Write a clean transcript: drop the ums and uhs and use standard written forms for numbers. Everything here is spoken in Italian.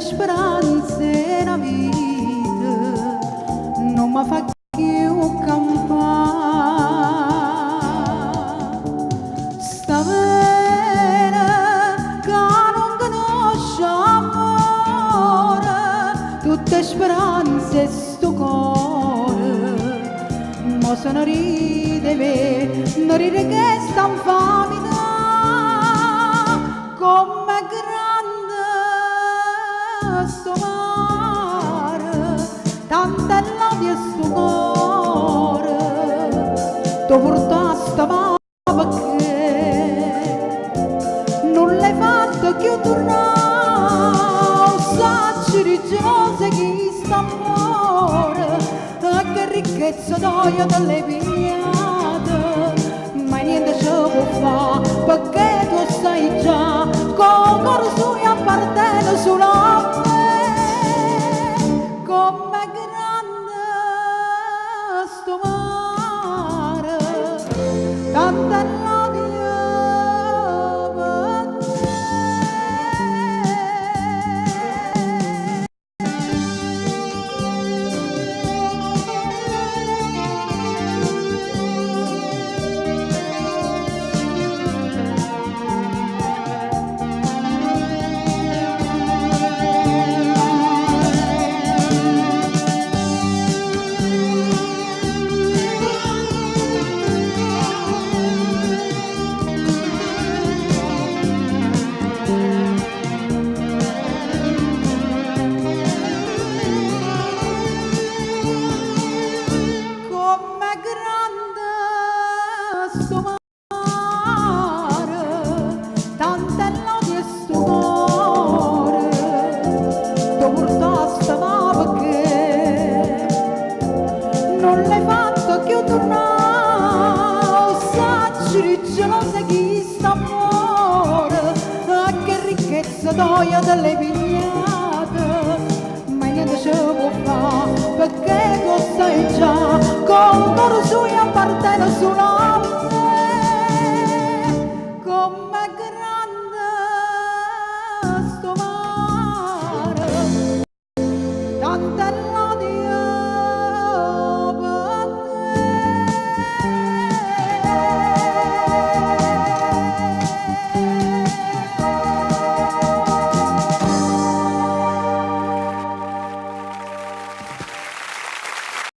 speranze nella vita non mi fa più campare. Sta bene che non conosce amore, tutte speranze sto cuore, ma se non ride me, non ride che sta infamita, come grande sto mare, tanta l'odio sto cuore, tu portaste ma perché non l'hai fatto più tornare, sacci di gelose chi sta amore, che ricchezza noia dalle pigliate, ma niente ci può fare perché tu sai già con cuore suo appartiene solo a me, come grande sto mare, tanta l'odio per te. Come grande sto mare, tanta l'odio e sto cuore, tu portaste ma perché non l'hai fatto più tornare, sacci di gelosa chi sta amore, che ricchezza noia delle pigliate, ma niente ci può fare perché tu sai già con cuore suo appartiene solo a me.